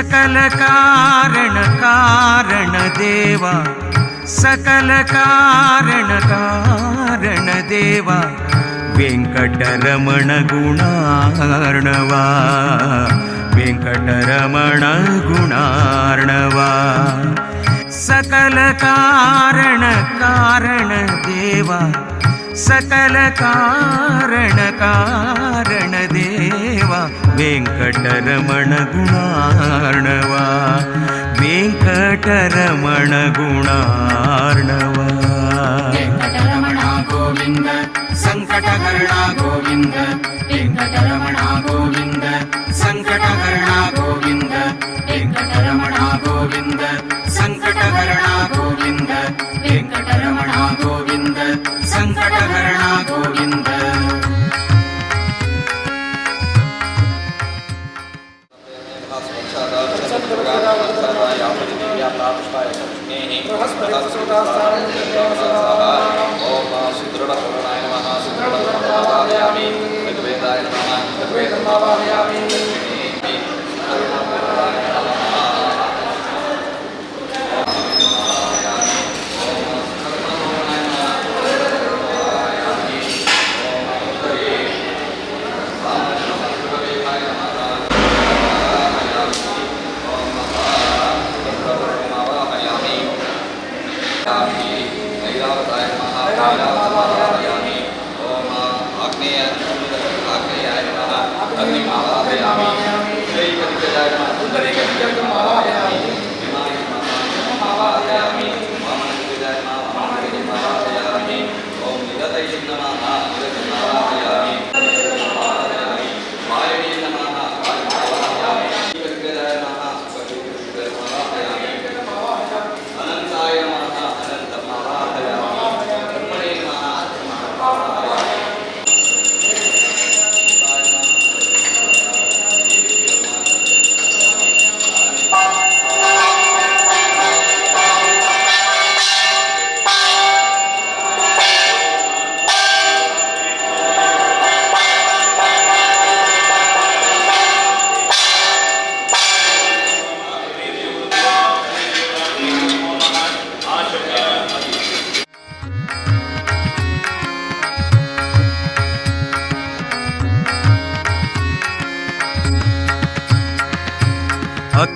सकल कारण कारण देवा सकल कारण कारण देवा वेंकटरमण गुणार्णवा वेंकटरमण गुणार्णवा सकल कारण कारण देवा सकल कारण कारण देवा वेंकटरमण गुणार्णवा वेंकटरमण गुणार्णवा वेंकटरमणा गोविंद संकटहरणा गोविंद वेंकटरमणा गोविंद संकटहरणा गोविंद वेंकटरमणा गोविंद संकटहरणा गोविंद वेंकटरमणा गोविंद संकटहरणा गोविंद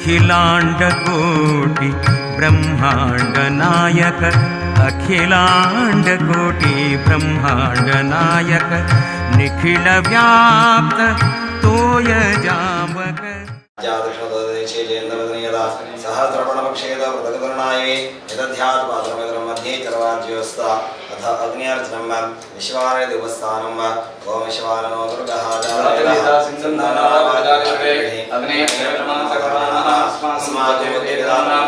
अखिलांड कोटि ब्रह्मांड नायक अखिलांड कोटि ब्रह्मांड नायक निखिल व्याप्त तोय जामक सहस्रपणपक्षेद पृथगतरुणाये यदध्यात् पात्रमेतरं मध्ये चरवाज्योस्ता अथ अग्न्यार्चनं विश्वानय देवस्थानं ओम विश्वाननो दुर्गः जातवेदा सिंहनावाजाले अग्ने निर्मलं सकलानाः अस्मात् देवतानां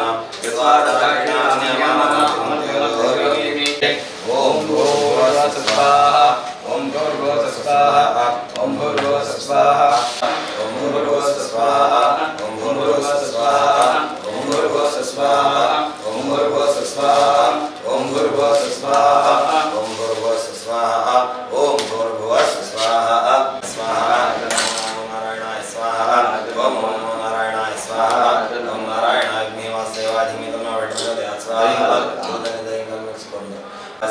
ओम भूर्भुवः स्वाहा ओम भूर्भुवः स्वाहा ओम भूर्भुवः स्वाहा ओम भूर्भुवः स्वाहा ओम भूर्भुवः स्वाहा ओम भूर्भुवः स्वाहा ओम भूर्भुवः स्वाहा ओम भूर्भुवः स्वाहा ओम भूर्भुवः स्वाहा ओम भूर्भुवः स्वाहा स्वाहा ओम नारायणाय स्वाहा ओम नमो नारायणाय स्वाहा ओम नारायणाग्निवासेवाधिमितनो विष्णुदेव स्वाहा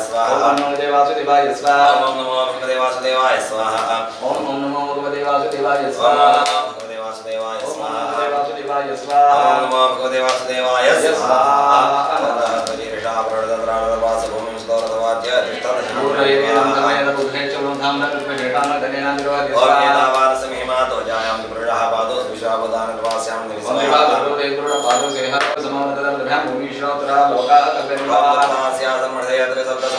स्वाहा ओम नमो देवासुदेवाय स्वाहा ओम नमो भगवते वासुदेवाय स्वाहा ओम नमो भगवते वासुदेवाय स्वाहा भगवते वासुदेवाय स्वाहा वासुदेवाय स्वाहा ओम नमो भगवते वासुदेवाय स्वाहा तजीर्षा प्रणतत्राणवास भूमिं स्तोत्रवाद्य तिष्ठतशूरयेनं तमेन बुद्धे चलुं धाम्ना कृष्णेटान धनेन निर्वाद्य स्वाहा ओम एतावान समिहिमातो जायां पुरुषः पादो विश्वावदानवास्यां दिविसमेवादो देवृढ पादो सेहर समानतदं भ्यां भूमिश्रोत्रा लोकाः तपेर्वास्या समर्थयत्र शब्द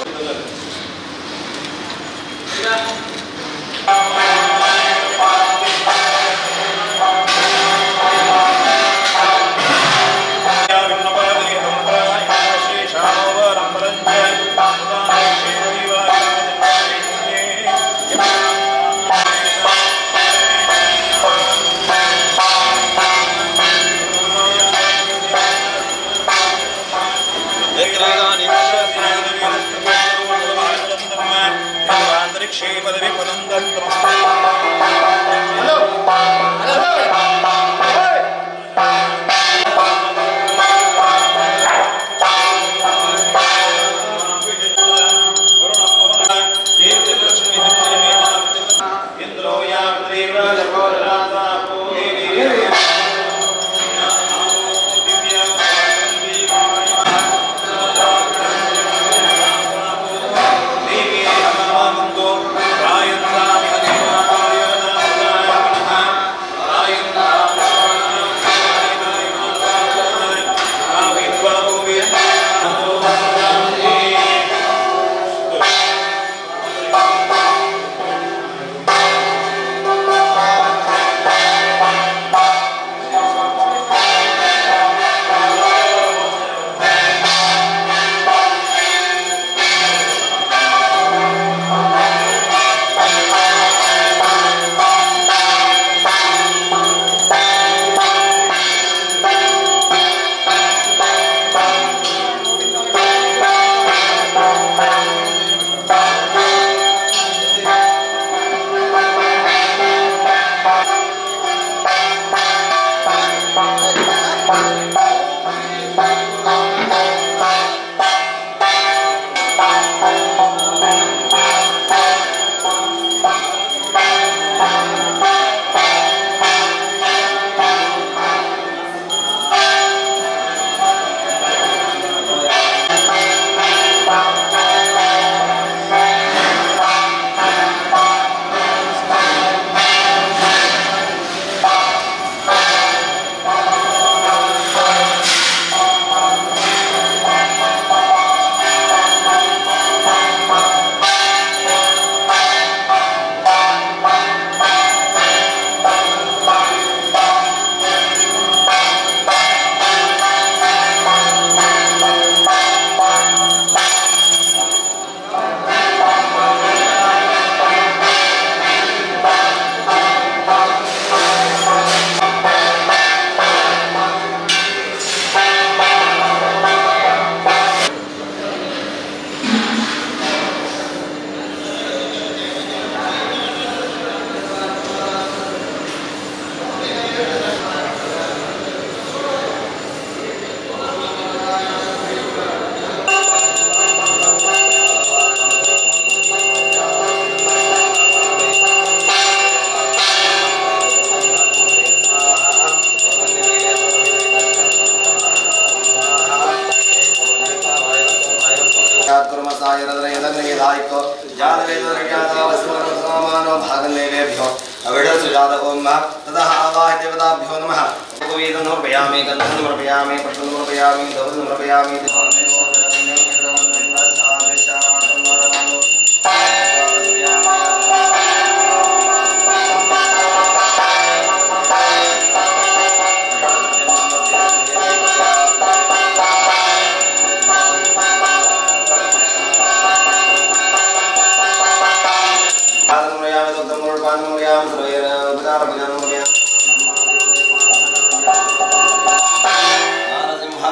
क्षेम पदवी पदं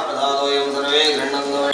प्रधातो एवं सर्वे गृह्णन्तो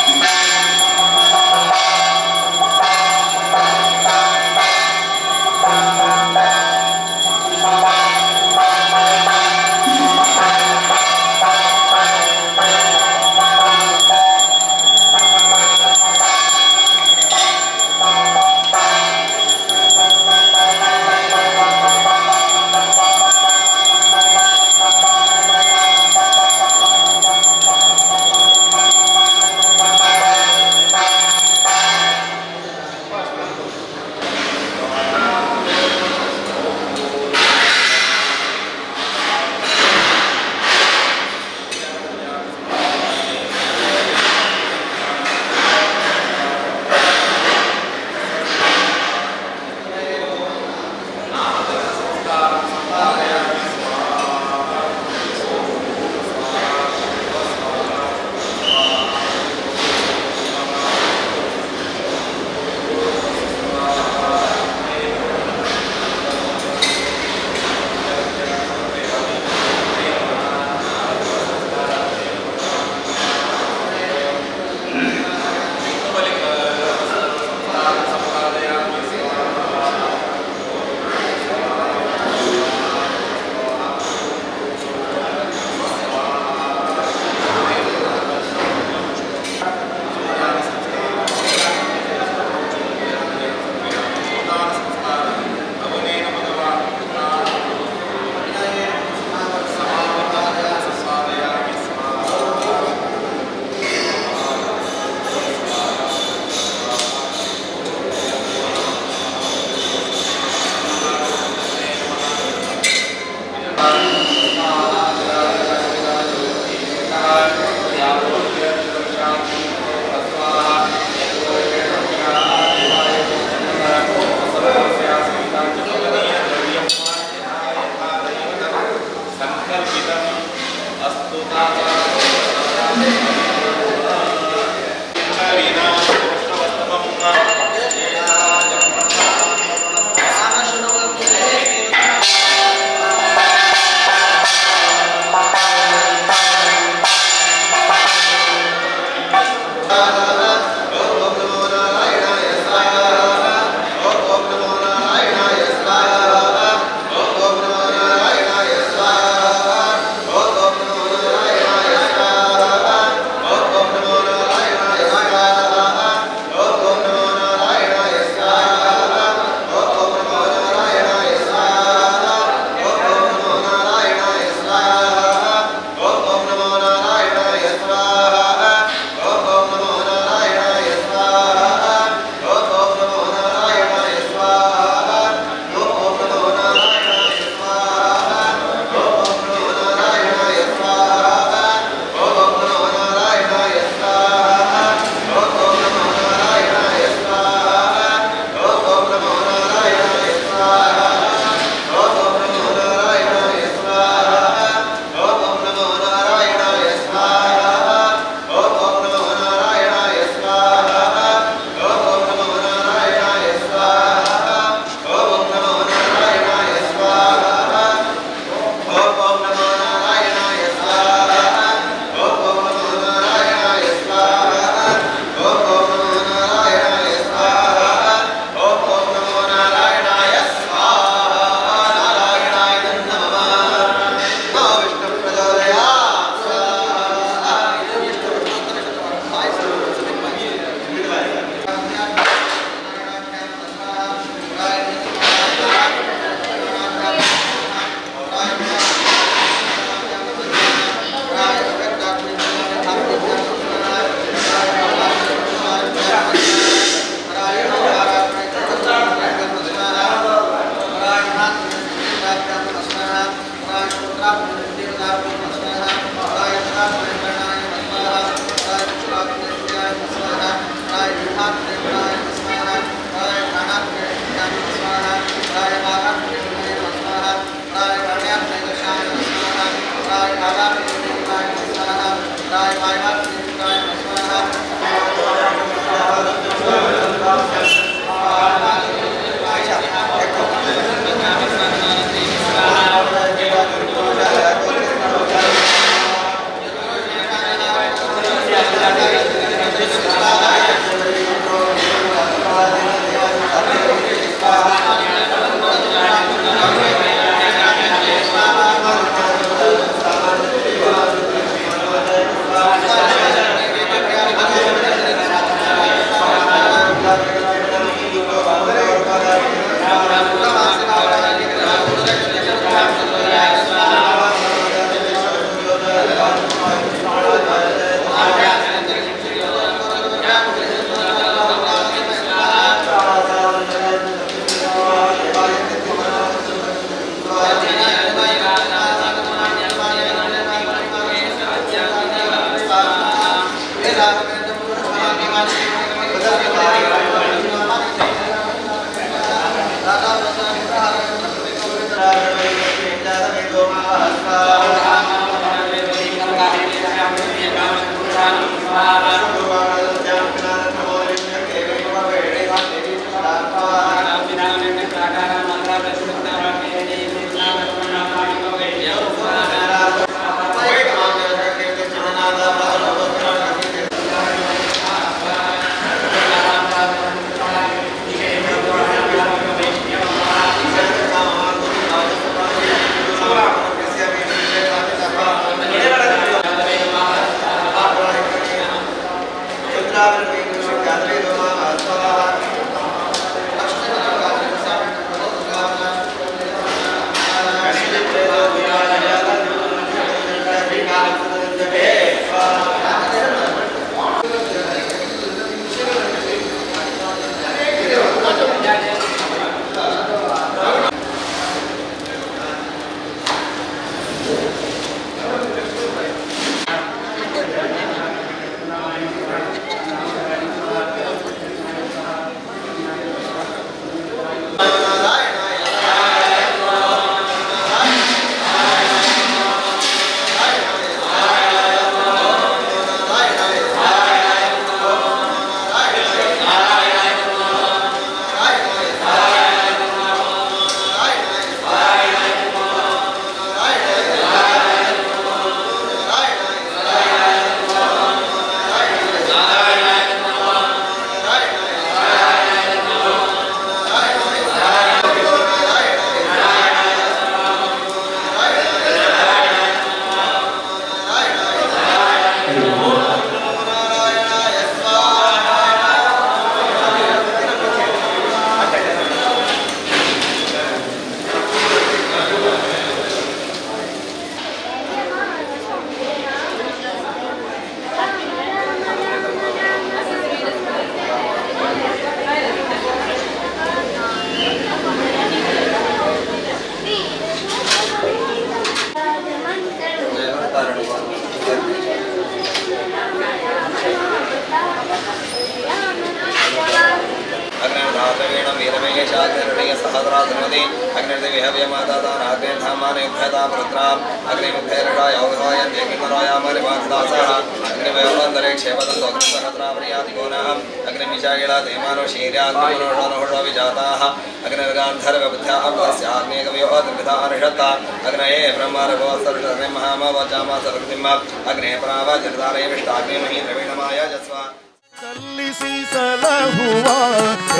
ಸಲ್ಲಿಸಿ ಸಲಹುವ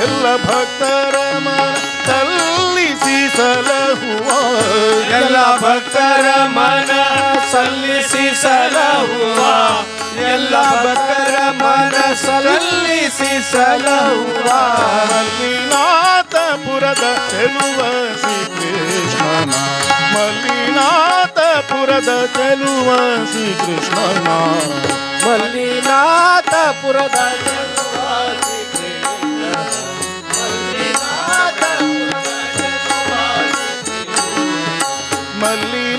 ಎಲ್ಲ ಭಕ್ತರ ಮನ ಸಲ್ಲಿಸಿ ಸಲಹುವ ಎಲ್ಲ ಭಕ್ತರ ಮನ ಸಲ್ಲಿಸಿ ಸಲಹುವ ಎಲ್ಲ ಭಕ್ತರ ಮನ ಸಲ್ಲಿಸಿ ಸಲಹುವ ಮಲ್ಲಿನಾಥಪುರದ ಚೆಲುವ ಶ್ರೀಕೃಷ್ಣನ ಮಲ್ಲಿನಾಥಪುರದ ಚೆಲುವ ಶ್ರೀಕೃಷ್ಣನ ಮಲ್ಲಿನಾಥಪುರದ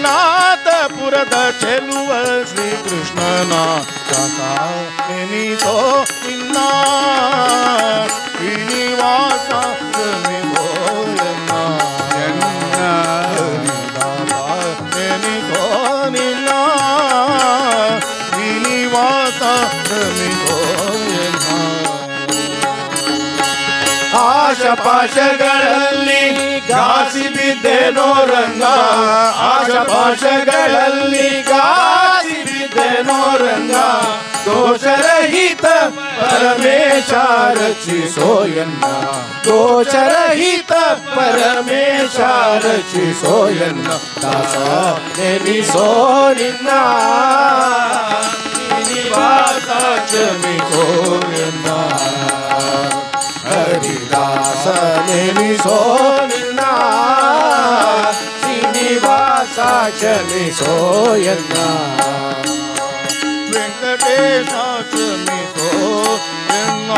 ಮಲ್ಲಿನಾಥಪುರದ ಚೆಲುವ ಶ್ರೀಕೃಷ್ಣನ ದಾಸ ಎನಿಸೋ ನಿನ್ನ ಶ್ರೀನಿವಾಸ ಎನಿಸೋ ಎನ್ನ ದಾಸ ಎನಿಸೋ ನಿನ್ನ ಶ್ರೀನಿವಾಸ ಆಶಪಾಶಗಳಲ್ಲಿ ಘಾಸಿ ಬಿದ್ದೆನೋ ರಂಗ ಆಶಪಾಶಗಳಲ್ಲಿ ಘಾಸಿ ಬಿದ್ದೆನೋ ರಂಗ ದೋಷರಹಿತ ಪರಮೇಶ ರಕ್ಷಿಸೋ ಎನ್ನ ದೋಷರಹಿತ ಪರಮೇಶ ರಕ್ಷಿಸೋ ಎನ್ನ ದಾಸ ನೆನೆಸೋ ನಿನ್ನ ಶ್ರೀನಿವಾಸ ಕ್ಷಮಿಸೋ ಎನ್ನ ಹರಿದಾಸ ನೆನೆಸೋ ನಿನ್ನ ಶ್ರೀನಿವಾಸ ಕ್ಷಮಿಸೋ ಎನ್ನ ವೆಂಕಟೇಶ ಕ್ಷಮಿಸೋ ಎನ್ನ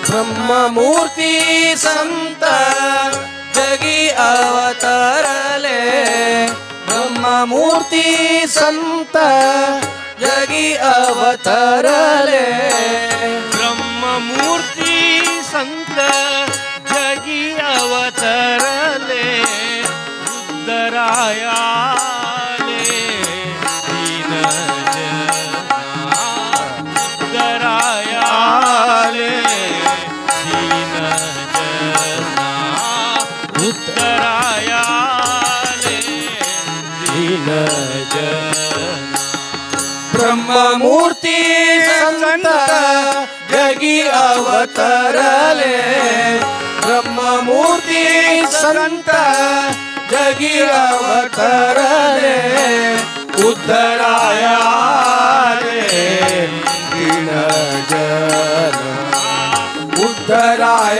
ब्रह्म मूर्ति संत जगी अवतरले ब्रह्म मूर्ति संत जगी अवतरले ब्रह्म मूर्ति संत जगी अवतरले रुद्रायाले दीन जना रुद्रायाले दीन जना रुद्रायाले दीन जना ब्रह्म मूर्ति संत जगी अवतरले ब्रह्म मूर्ति संत जगी अवतरले उद्धरायाले दीन जना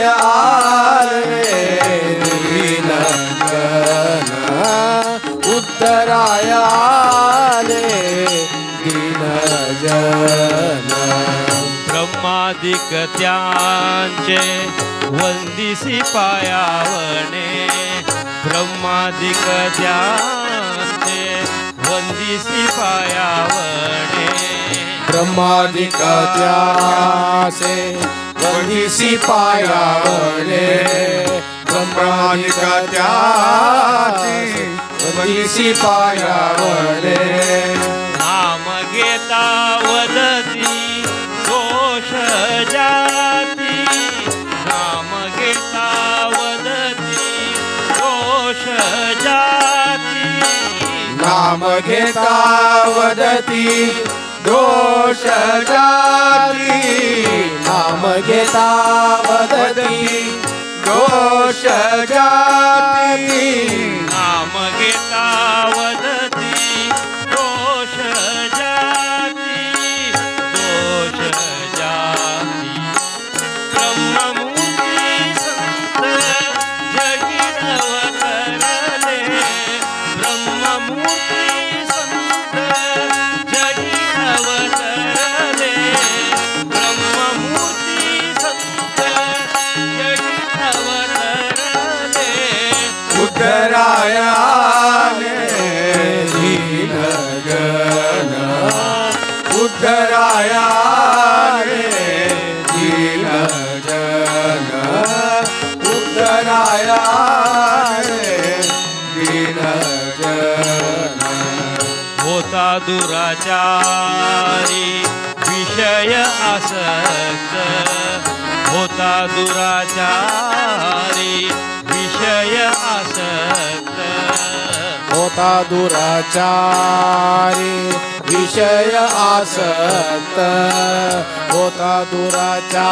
उद्धरायाले दीन जना उद्धरायाले दीन जना ब्रह्मादिक त्यांचे वंदिसी पायावणे ब्रह्मादिक त्यांचे वंदिसी पायावणे ब्रह्मादिक त्यासे वंदिसी पायावले ब्रह्मादिक त्यासे वंदिसी पायावले नाम घेता वदती दोष जाती नाम घेता वदती दोष जाती नाम घेता वदती दोष जाती नाम घेता वदती दोष जाती नाम घेता वदती दोष जाती दोष जाती ब्रह्ममूर्ती संत जगी अवतरले ब्रह्ममूर्ती संत जगी अवतरले ब्रह्ममूर्ती संत जगी अवतरले उद्धरायाले दीन जना उद्धरायाले दीन जना उद्धरायाले दीन जना होता दुराचारी विषय आसक्त होता दुराचारी विषय आसक्त होता दुराचारी विषय आसक्त होता दुराचारी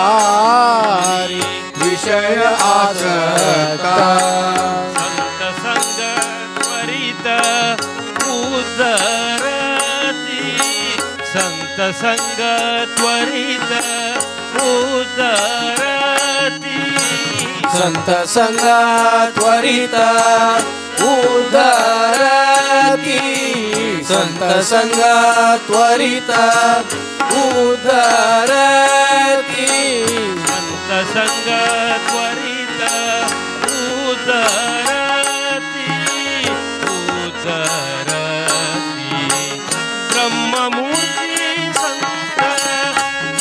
विषय आसक्त संत संग त्वरित उदरती संत संग त्वरित उदरती संत संग त्वरित उदरती संत संग त्वरित उदरती संत संग त्वरित उदरती ब्रह्ममूर्ती संत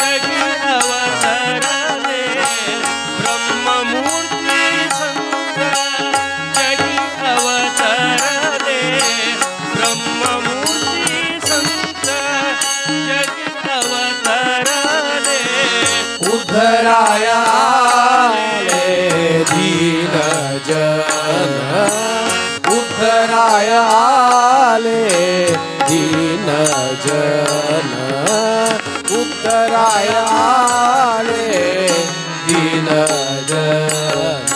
जगी अवतरले ब्रह्ममूर्ती संत जगी अवतरले ब्रह्ममूर्ती संत जगी अवतरले उद्धराय आले दीन जन उद्धराय आले दीन जन उद्धराय आले दीन जन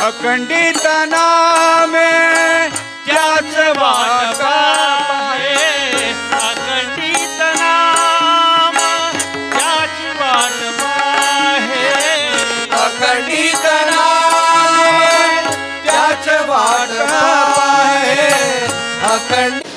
अखंडित नामे त्याच वाट पाहे अखंडित नाम त्याच वाट पाहे अखंडित नाम त्याच वाट पाहे अखंड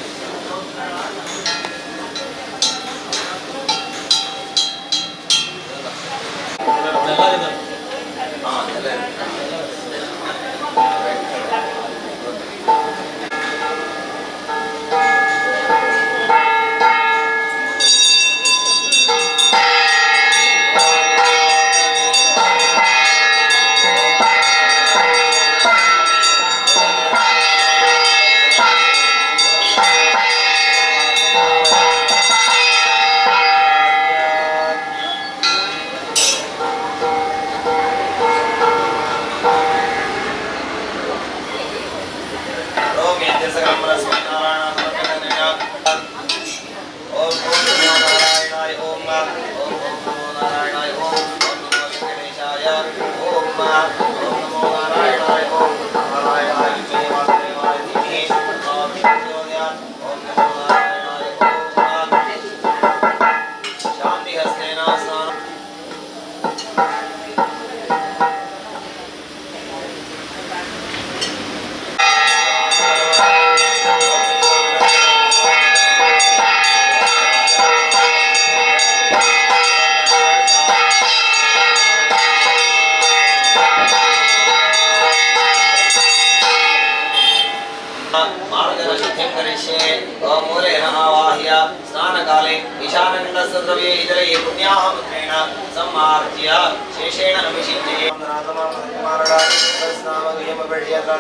स्नानकाले ईशानगण्डस्त्रव्ये इतरे पुण्याहमुद्रेण सम्मार्ज्य शेषेण नमिषिञ्जये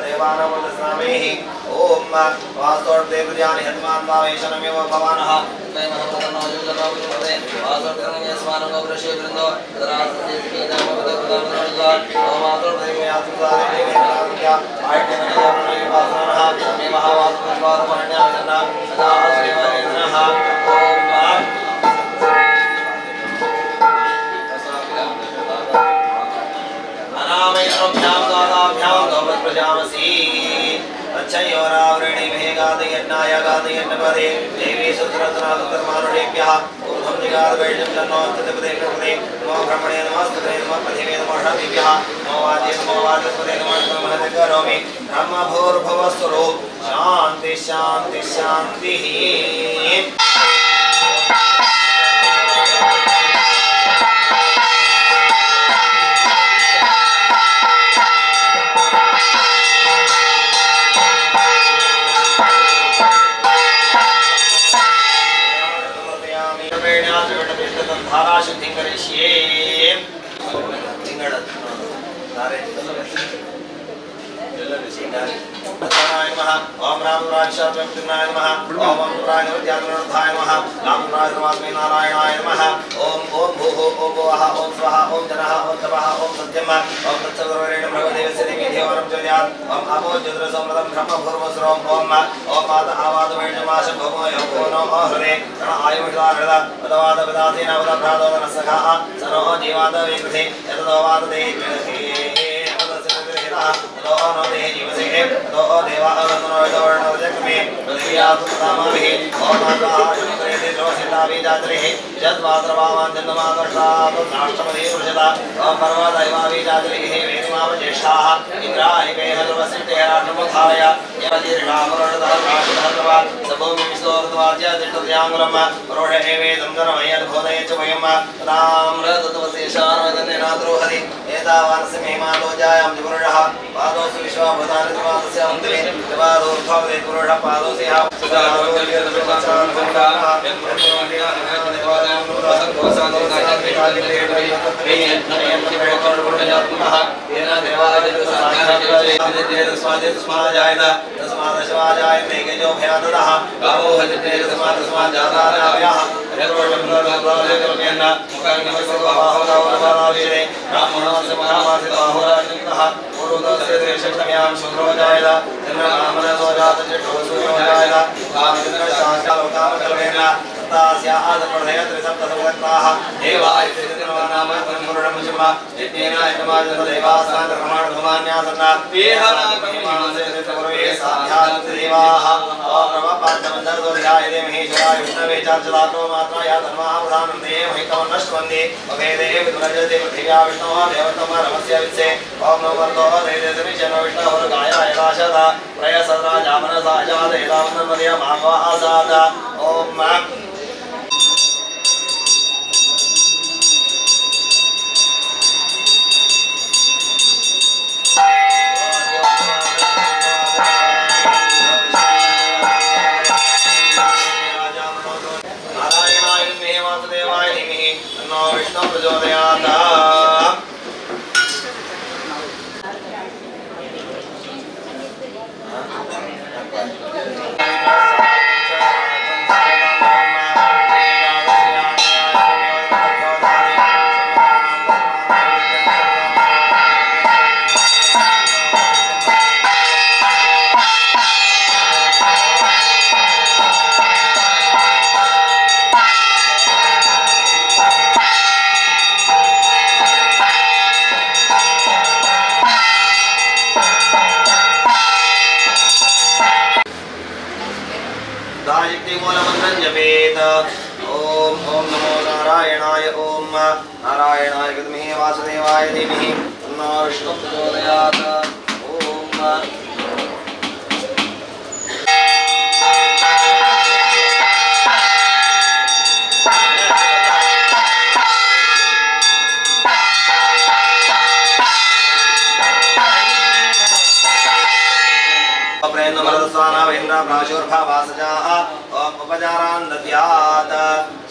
देवानामुद्रस्नामेहि ॐ वास्तोर्ते प्रजानि हनुमान् वावेशनमेव भवानः अच्छयोरावृणि मे गादयन्नाय गादयन्नपदे देवी सुत्ररत्नादुत्तरमानुषेभ्यः ऊर्ध्वं जिगादवैष्णं जन्मोऽस्तुतिपदे कृपदे नमो ब्रह्मणे नमस्तुते नमः पृथिवे नमः षट्भ्यः नमो वाचस्पते नमः करोमि ब्रह्मभूर्भुवस्वरो शान्ति शान्ति शान्तिः धारा शुद्धि करिष्ये ओम राम राक्षसाय नमः ओम राय विद्याधराय नमः राम राजवास्मै नारायणाय नमः ओम ओम भूः ओम भुवः ओम स्वः ओम जनः ओम तपः ओम सत्यम ओम तत्सर्वरेण भगवदेवस्य देवी देवरं ज्योत्यात् ओम अपो ज्योतिरसमृतं ब्रह्मभूर्वस्रोम ओम ओम मातः आवादवैण्यमाश भवो योगो नो हृदे तन आयुर्दारद पदवाद पदासीन पदभ्रादोदन सखाः सनो जीवाद विकृते यतदोवादते नो दे जीवसे नो देवा अवतनो वर्णोजकमे पृथिव्यासुतामहि ओम आकाशमुद्रेते द्रोसितावि जात्रिः यद्वाद्रवामान् जन्ममादर्शात् नाष्टमधे वृषदा ओम पर्वदैवावि जात्रिः वेदिमावज्येष्ठाः इन्द्रायिके हलवसिते राष्ट्रमुखाय यवजीर्णामरुणदः राष्ट्रधर्वा सभूमि विश्वोर्ध्वाद्य सत्याङ्गुलम् रोषेवे संसरमयद्भोदये च वयम् ताम्रतत्वशेषार्वजन्यनाद्रोहति एतावानस्य महिमातो जायां पुरुषः पादोऽसु विश्वाभूतानि त्रिपादस्य अन्तिमे त्रिपादोर्ध्ववदे पुरुषः पादोऽसि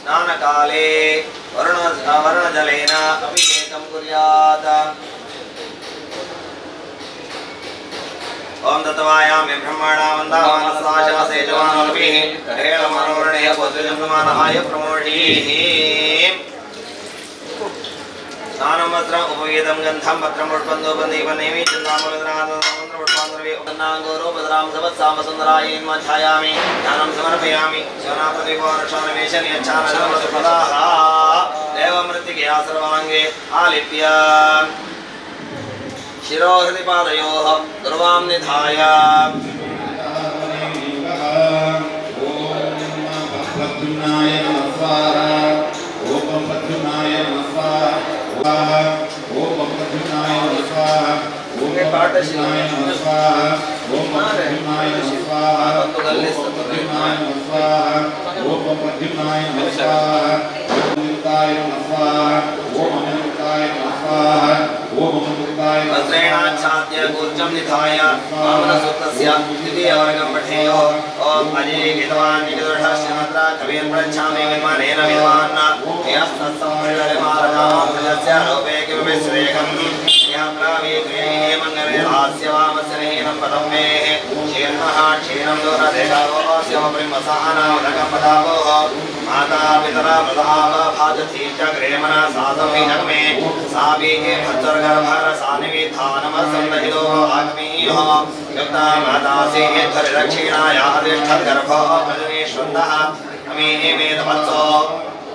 स्नानकाले वर्णजलेन अभिषेकं कुर्यात्। ओम दत्तवायामि ब्रह्मणा वन्दावानसाशासेजवानलभिः हेलमनोरणेय पुत्रजन्ममानहाय प्रमोषीः। स्नानं वस्त्रम् उपवेदं गन्धं पत्रं पुष्पं धूपं दीपं नेमि चन्द्रामलद्रामन्द्रपुष्पान्द्रवे उपन्नाङ्गोरो भद्रां सवत्सामसुन्दरायेन्मध्यायामि ध्यानं समर्पयामि शवनाप्रतिपोरक्षानवेशनियच्छानपदाः देवमृत्तिकया सर्वाङ्गे आलिप्य शिरोहृदिपादयोः दुर्वां निधाय वस्त्रेणाच्छाद्य कूर्चं निधाय वामनसूक्तस्य द्वितीयवर्गं पठेयुः। ॐ अजे विद्वान् निगदुषस्य मन्त्र कविं पृच्छामि विद्वानेन विद्वान् यस्तत्संवृणमारकामस्य रूपे किमपि श्रेयकम् यात्रावीक्रिये मङ्गले हास्य वामस्य निहीनं पदं मे क्षीर्णः क्षीणं दूरदेशावस्य प्रिमसानावधकं पदावोः माता पितरा प्रदाव भाजती च ग्रेमना साधं हि जगमे साबीहे भद्रगर्भरसानिविधानमसन्दहितो आगमीः युक्ता मातासि धरिदक्षिणाया अधिष्ठद्गर्भो प्रजनेष्वन्दः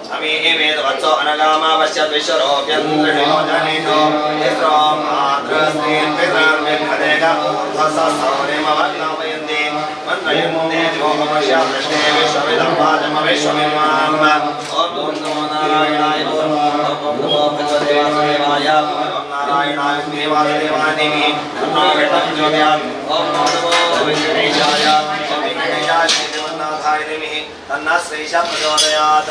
अमीवेदवत्सो अनगामावश्यद् विश्वरोऽप्यन्द्रयोजनेषु तिस्रो मातृस्त्रीन् पितॄन् विभदेक ऊर्ध्वसहस्रवरेमवग्नापयन्ति मन्त्रयन्ते जोगमश्यादृष्टे विश्वमिदं वाचमविश्वमिमाम्। ॐ नमो नारायणाय ॐ नमो भगवते वासुदेवाय ॐ नारायणाय वासुदेवादेवी नमो विष्णुं ज्योत्यात् ॐ नमो वेङ्कटेशाय ॐ वेङ्कटेशाय वरुणाय धीमहि तन्नः श्रीशां प्रचोदयात्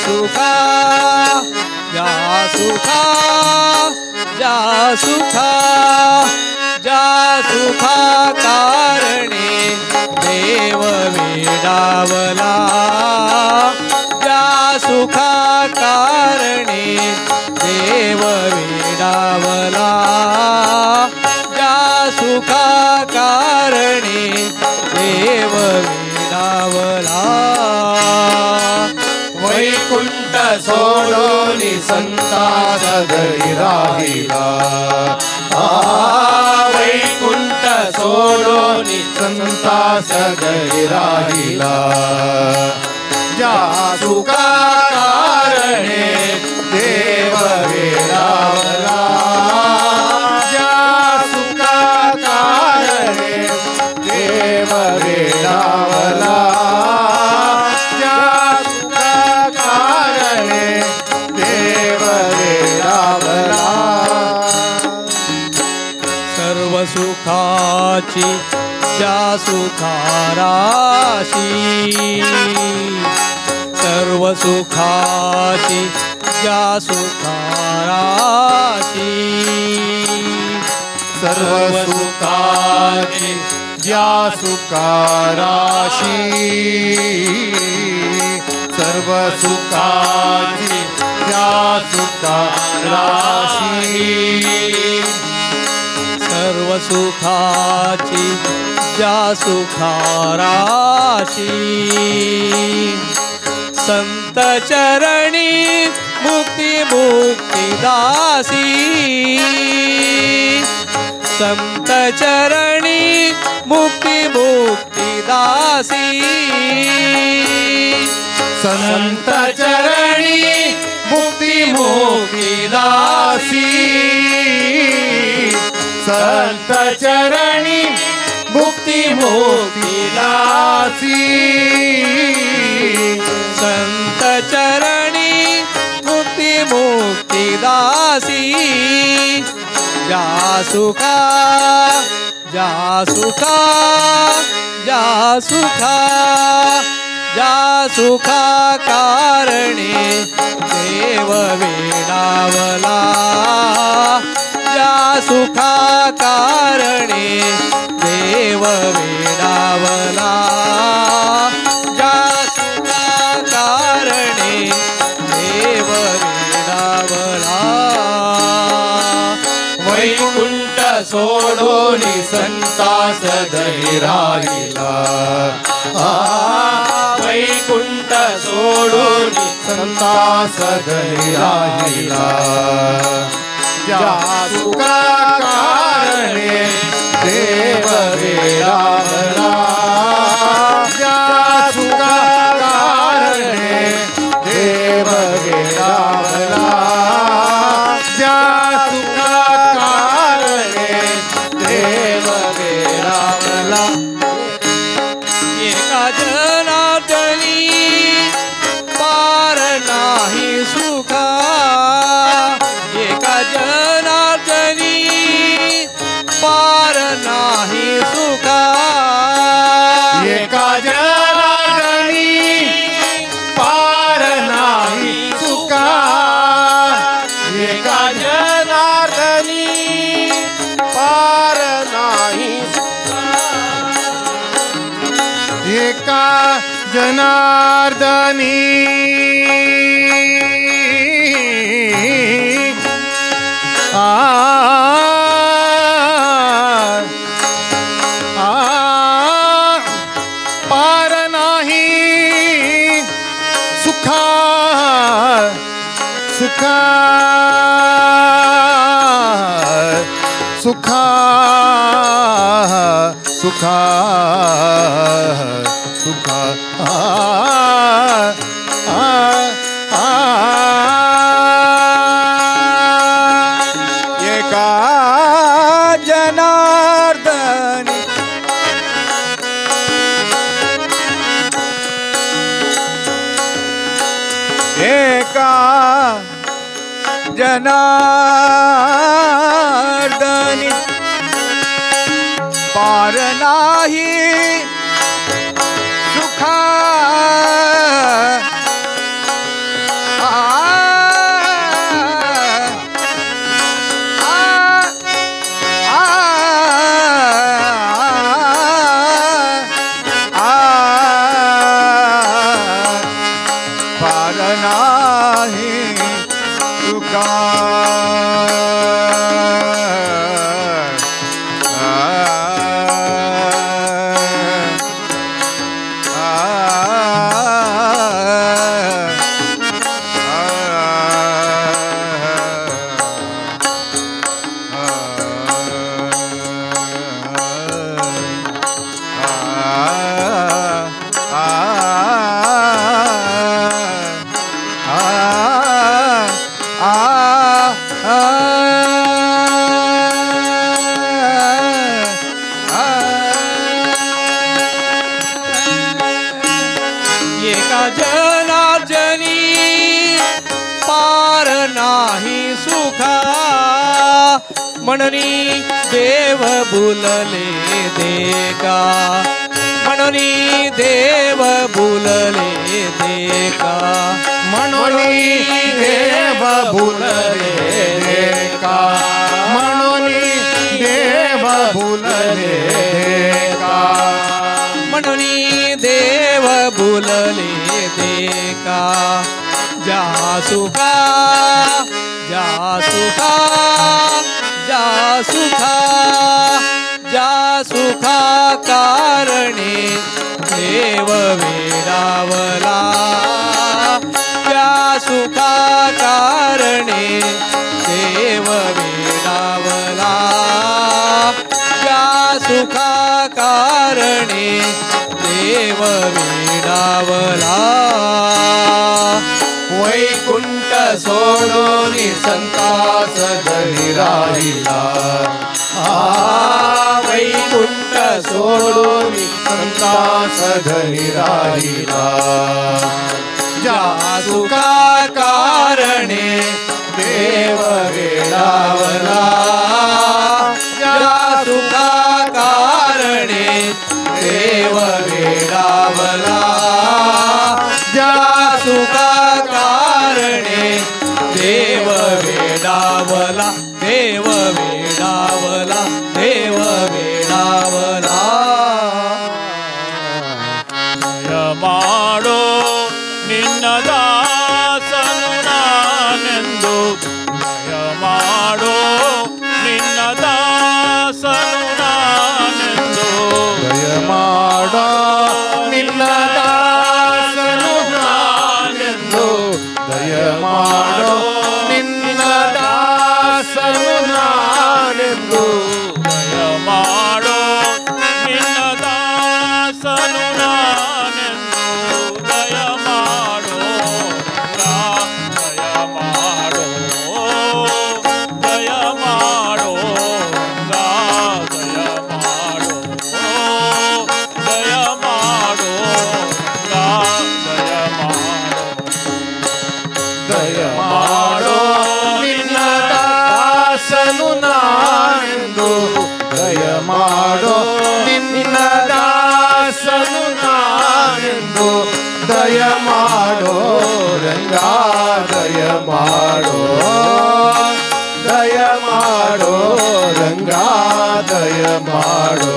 सुखा ज्या सुखा ज्या सुखा ज्या सुखा कारणे देव वेडावला ज्या सुखा कारणे देव वेडावला ज्या सुखा कारणे देव वेडावला वैकुंठ सोडोनी संतास घरी राहिला वैकुंठ सोडोनी संतास घरी राहिला ज्या सुखा कारणे देव वेडावला ज्या सुखा कारणे देव वेडावला ज्या सुखा कारणे देव वेडावला सर्व सुखाची ज्या सुखाराशी सर्व सुखाची ज्या सुखाराशी सर्व सुखाची ज्या सुखाराशी सर्व सुखाची ज्या सुखाराशी सर्व सुखाची ज्या सुखाराशी संत चरणी मुक्ती मुक्तिदासी संत चरणी मुक्ती मुक्तिदासी संत चरणी मुक्ती मुक्तिदासी संत चरणी मुक्ती मुक्तिदासी संत चरणी मुक्ती मुक्तिदासी ज्या सुखा ज्या सुखा ज्या सुखा ज्या सुखा कारणे देव वेडावला ज्या सुखा कारणे देव वेडावला ज्या सुखा कारणे देव वेडावला वैकुंठ सोडोनी संतास घरी राहिला वैकुंठ सोडोनी संतास घरी राहिला ज्या सुखा कारणे देव वेडावला ज्या सुखा कारणे देव वेडावला ज्या सुखा कारणे देव वेडावला एका जनार्दनी पार नाही सुखा एका जनार्दनी पार नाही सुखा एका जनार्दनी पार नाही सुखा एका जनार्दनी पार नाही एका जनार्दनी पार नाही सुखा सुखा सुखा सुखा सुखा एका जनार्दनी एका जनार्दनी पार नाही सुखा म्हणूनी देव बोलले देका म्हणूनी देव बोलले देका म्हणूनी देव बोलले देका म्हणूनी देव बोलले देका म्हणूनी देव बोलले देका जा सुखा जा सुखा जा सुखा जा सुखा कारणे देव वेडावला जा सुखा कारणे देव वेडावला जा सुखा कारणे देव वेडावला वैकुंठ सोडून संतास घरी राहिला वैकुंठ सोडून संतास घरी राहिला जा सुखा कारणे देव वेडावला जा सुखा कारणे देव वेडावला जा सुखा कारणे देव वेडावला देव वेडावला देव वेडावला ಮಾಡೋ ನಿನ್ನ ದಾಸನು ನಾನೆಂದು ದಯ ಮಾಡೋ ನಿನ್ನ ದಾಸನು ನಾನೆಂದು ದಯ ಮಾಡೋ ನಿನ್ನ ದಾಸನು ನಾನೆಂದು ದಯ ಮಾಡೋ ನಿನ್ನ ದಾಸನು ನಾನೆಂದು ದಯ ಮಾಡೋ ನಿನ್ನ ದಾಸನು ನಾನೆಂದು ದಯ ಮಾಡೋ ದಯ ಮಾಡೋ ದಯ ಮಾಡೋ ದಯ ಮಾಡೋ ದಯ ಮಾಡೋ ದಯ ಮಾಡೋ ದಯ ಮಾಡೋ ನಿನ್ನ ದಾಸನು ನಾನೆಂದು ದಯ ಮಾಡೋ ನಿನ್ನ ದಾಸನು ನಾನೆಂದು ದಯ ಮಾಡೋ ರಂಗ ದಯ ಮಾಡೋ ದಯ ಮಾಡೋ ರಂಗ ದಯ ಮಾಡೋ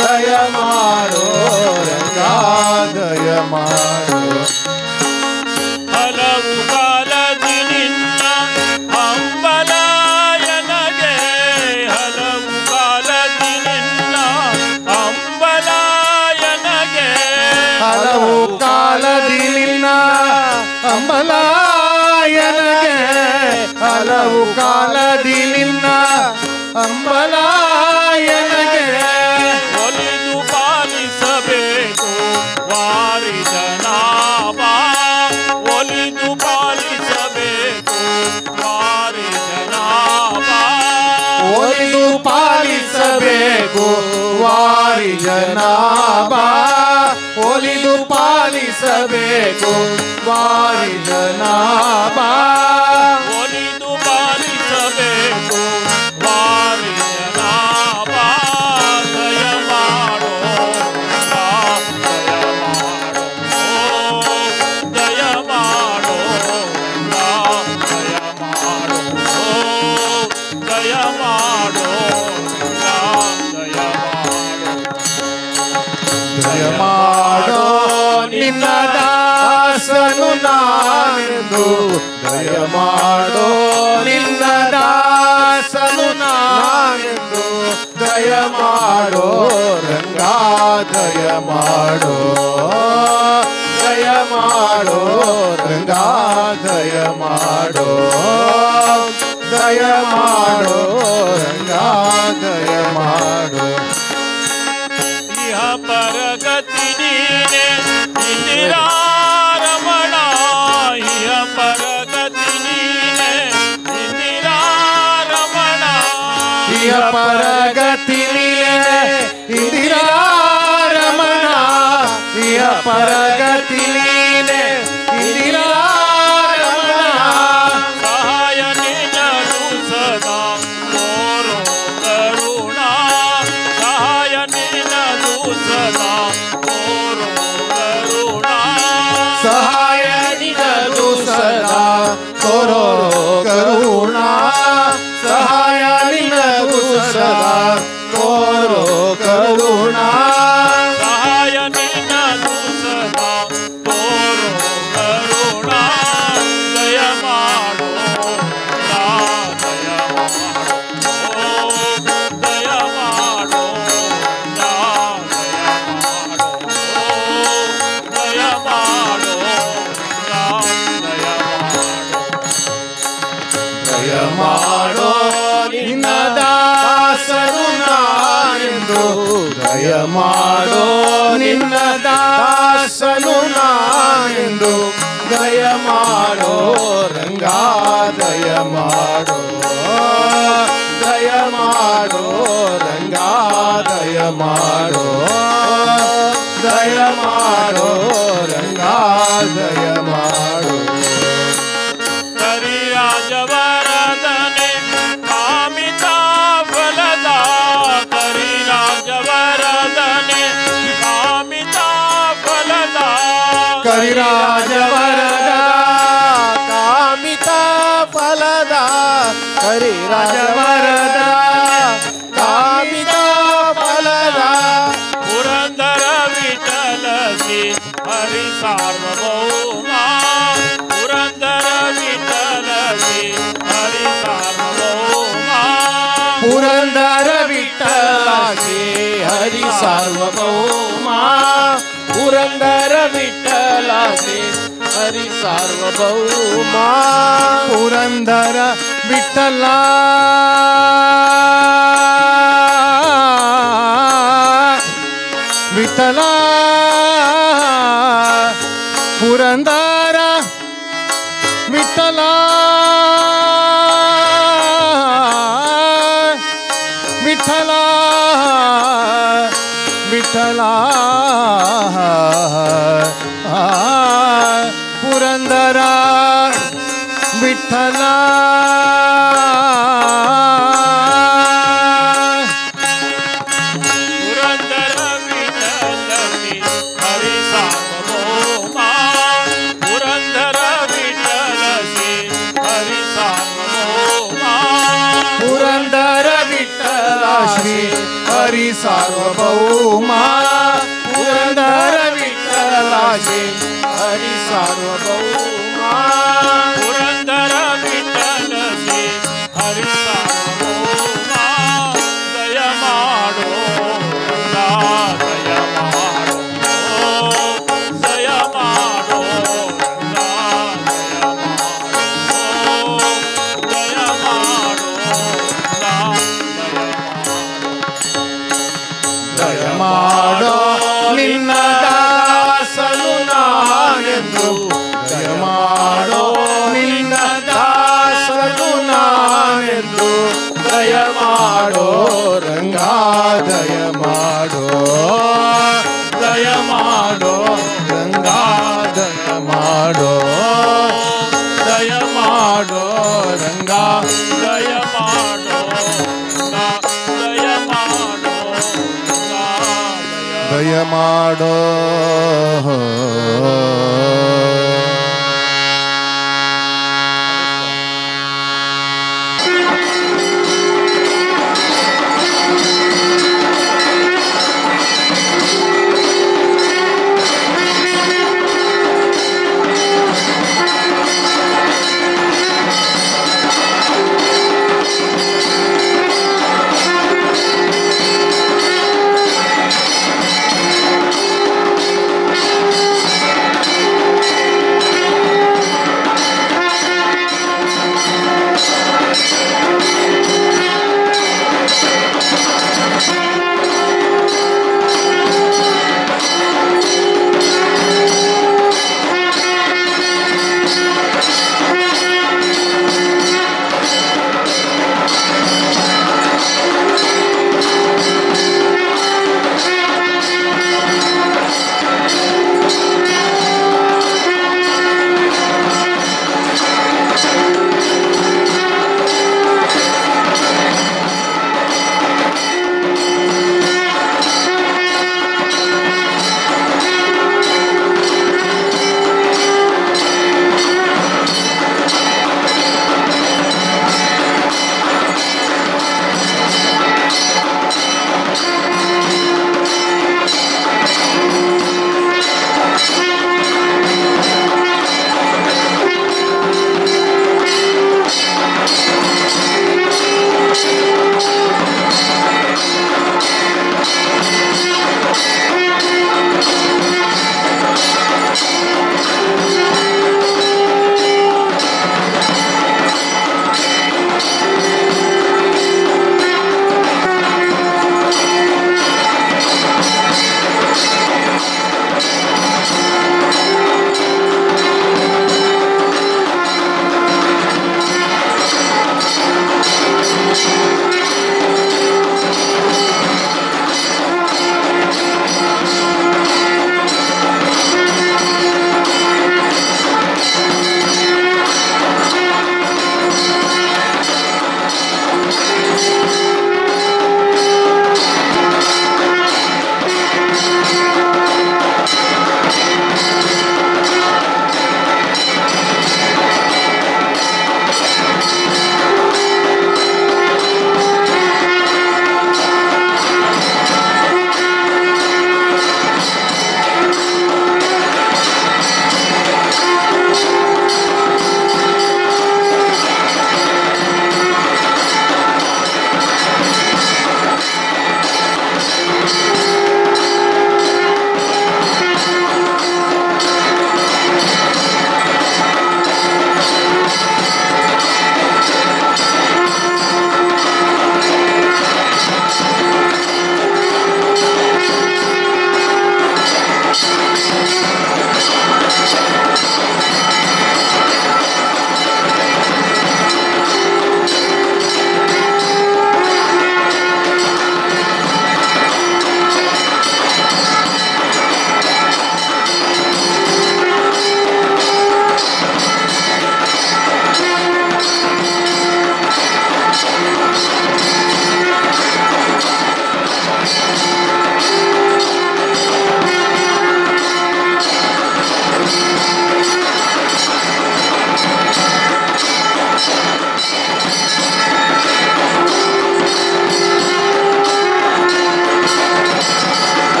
ದಯ ಮಾಡೋ ರಂಗ ದಯ ಮಾಡೋ ಹಲವು ಕಾಲದಿ ನಿನ್ನ ಅಂಬಲಾಯನಗೆ ಹಲವು ಕಾಲದಿ ನಿನ್ನ ಅಂಬಲಾಯನಗೆ ಹಲವು ಕಾಲದಿ ನಿನ್ನ ಅಂಬಲಾಯನಗೆ ಹಲವು ಕಾಲದಿ ನಿನ್ನ ಅಂಬಲಾಯನಗೆ ಒಲಿದು ಪಾಲಿಸಬೇಕು ವಾರಿದನಾಭ ಒಲಿದು ಪಾಲಿಸಬೇಕು ವಾರಿದನಾಭ ಒಲಿದು ಪಾಲಿಸಬೇಕು ವಾರಿ ಜನಾಭ ಒಲಿದು ಪಾಲಿಸಬೇಕು ವಾರಿ ಜನಾಭ ಒಲಿದು ಪಾಲಿಸಬೇಕು ವಾರಿದನಾಭ ದಯ ಮಾಡೋ ದಯ ಮಾಡೋ ದಯ ಮಾಡೋ ದಯ ಮಾಡೋ ದಯ ಮಾಡೋ ದಯ ಮಾಡೋ ನಿನ್ನ ದಾಸನು ನಾನೆಂದು ದಯ ಮಾಡೋ ನಿನ್ನ ದಾಸನು ನಾನೆಂದು ದಯ ಮಾಡೋ ರಂಗ ದಯ ಮಾಡೋ ದಯ ಮಾಡೋ ರಂಗ ದಯ ಮಾಡೋ ದಯ ಮಾಡೋ ರಂಗ ದಯ ಮಾಡೋ ಇಹ ಪರಗತಿ ನೀನೆ ಇಂದಿರಾ ರಮಣ ಇಹ ಪರಗತಿ ನೀನೆ ಇಂದಿರಾ ರಮಣ ಇಹ ಪರಗತಿ ನೀನೆ ಇಂದಿರಾ ರಮಣ ಇಹ ಪರಗತಿ ನೀನೆ ಇಂದಿರಾ ರಮಣ ಸಹಾಯ ನಿನ್ನನು ಸದಾ ದಯ ಮಾಡೋ ನಿನ್ನ ದಾಸನು ನಾನೆಂದು ದಯ ಮಾಡೋ ರಂಗ ದಯ ಮಾಡೋ ದಯ ಮಾಡೋ ರಂಗ ದಯ ಮಾಡೋ ದಯ ಮಾಡೋ ರಂಗ ದಯ ಮಾಡೋ ಕರಿರಾಜವರದನೆ ಕಾಮಿತ ಫಲದ ಕರಿರಾಜವರದನೆ ಕಾಮಿತ ಫಲದ ಕರಿರಾಜವರದ ಕಾಮಿತ ಫಲದ ಕರಿರಾಜವರದ ಕಾಮಿತ ಫಲದ ಪುರಂದರ ವಿಠಲಸಿ ಹರಿ ಸಾರ್ವಭೌಮ ಪುರಂದರ ವಿಠಲಸಿ ಹರಿ ಸಾರ್ವಭೌಮ ಪುರಂದರ ವಿಠಲ ಶ್ರೀ ಹರಿ ಸಾರ್ವಭೌಮ ಪುರಂದರ ವಿಠಲ ಶ್ರೀ ಹರಿ ಸಾರ್ವಭೌಮ ಪುರಂದರ ವಿಠಲ ವಿಠಲ ಪುರಂದರ ವಿಠಲ ವಿಠಲ ವಿಠಲ ಪುರಂದರ ವಿಠಲ ಪುರಂದರ ವಿಠಲಸಿ ಹರಿ ಸಾರ್ವಭೌಮ ಪುರಂದರ ವಿಠಲಸಿ ಹರಿ ಸಾರ್ವಭೌಮ ಪುರಂದರ ವಿಠಲ ಶ್ರೀ ಹರಿ ಸಾರ್ವಭೌಮ ಪುರಂದರ ವಿಠಲ ಶ್ರೀ ಹರಿ ಸಾರ್ವಭೌಮ ಪುರಂದರ ವಿಠಲಸಿ ಹರಿ ಸಾರ್ವಭೌಮ ದಯ ಮಾಡೋ ದಯ ಮಾಡೋ ದಯ ಮಾಡೋ ದಯ ಮಾಡೋ ದಯ ಮಾಡೋ ನಿನ್ನ ದಾಸನು ನಾನೆಂದು ದಯ ಮಾಡೋ ನಿನ್ನ ದಾಸನು ನಾನೆಂದು ದಯ ಮಾಡೋ ರಂಗ ದಯ ಮಾಡೋ ದಯ ಮಾಡೋ ರಂಗ ದಯ ಮಾಡೋ ದಯ ಮಾಡೋ ರಂಗ ದಯ ಮಾಡೋ ದಯ ಮಾಡೋ ದಯ ಮಾಡೋ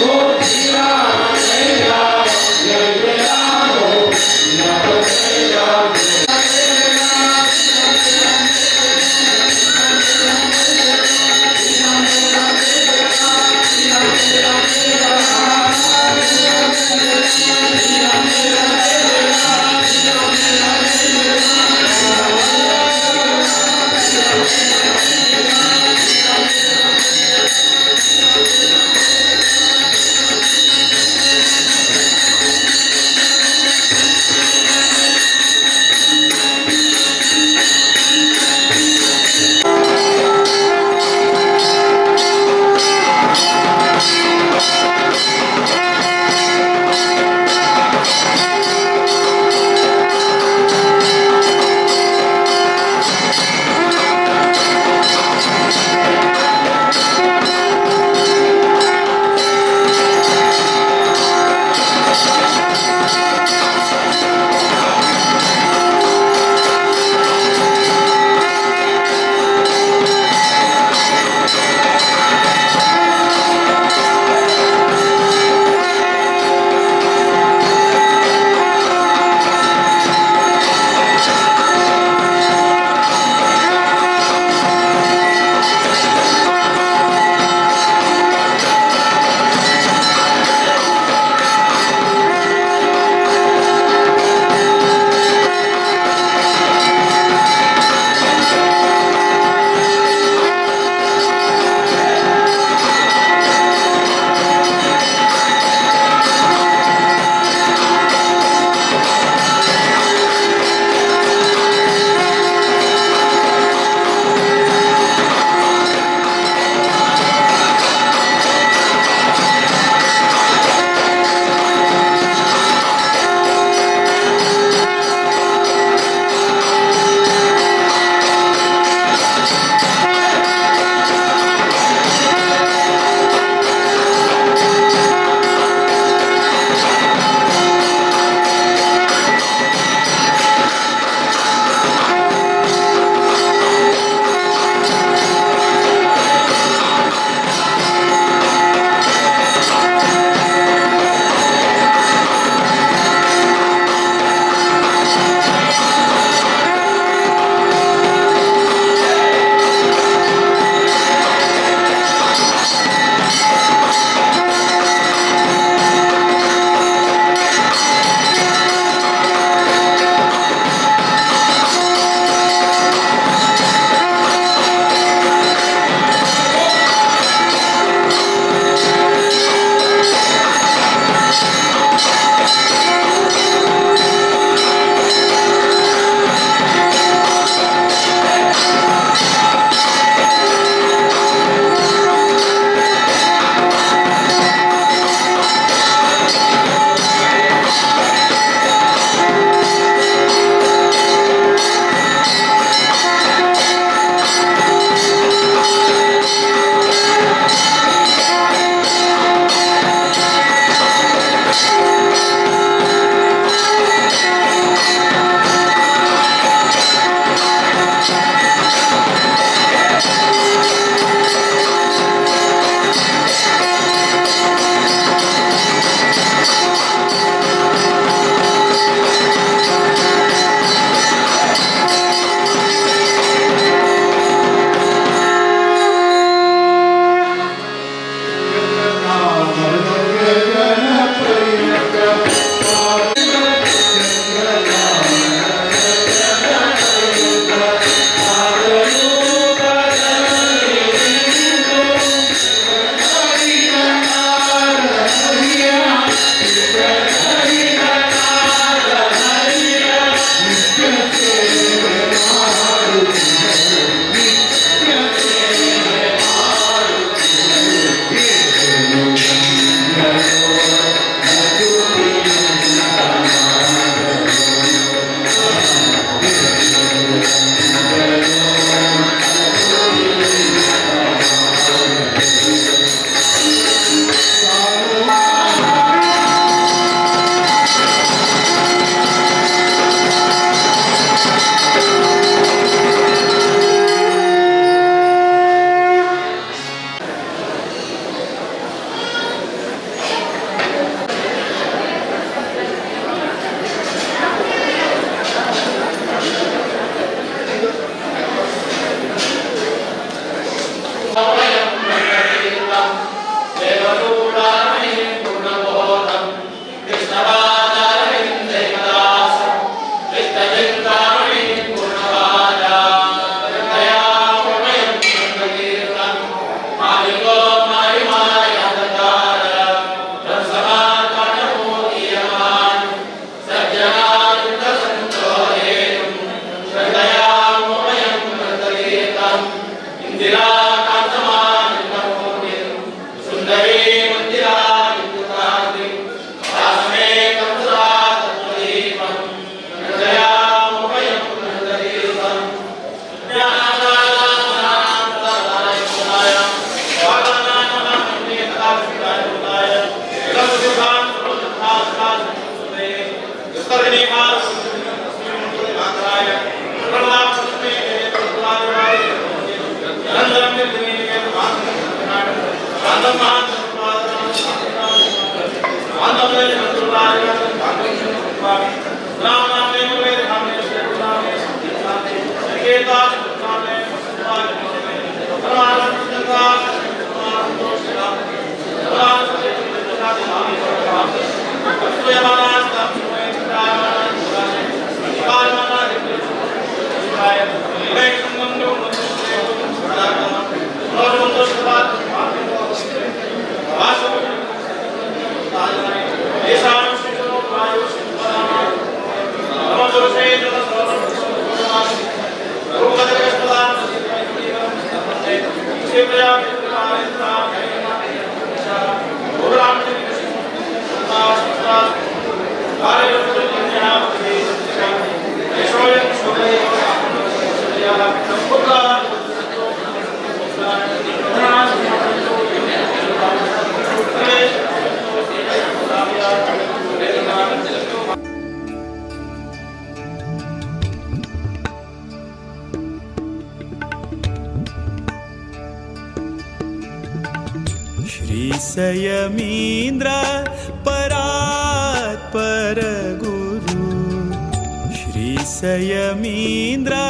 ಿ संयमीन्द्र परात्पर गुरु श्री संयमीन्द्र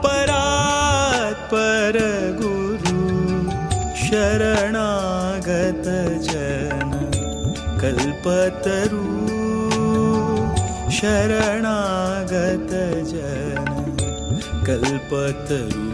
परात्पर गुरु शरणागत जन कल्पतरु शरणागत जन कल्पतरु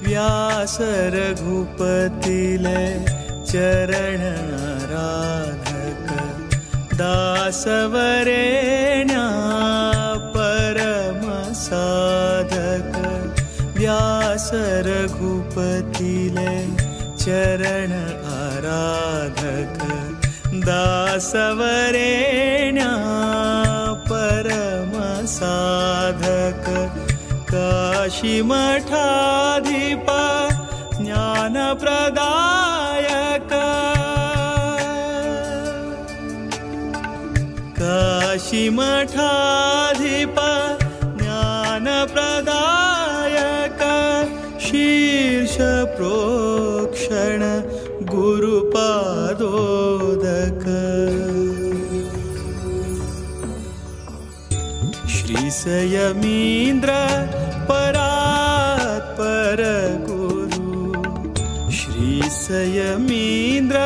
व्यास रघुपतिले चरण आराधक दासवरेण्या परम साधक व्यास रघुपतिले चरण आराधक दासवरेण्या परम साधक काशी मठाधिप ज्ञान प्रदायक काशी मठाधिप ज्ञान प्रदायक शीर्ष प्रोक्षण गुरुपादोदक श्री संयमीन्द्र परात्पर गुरु श्री संयमीन्द्र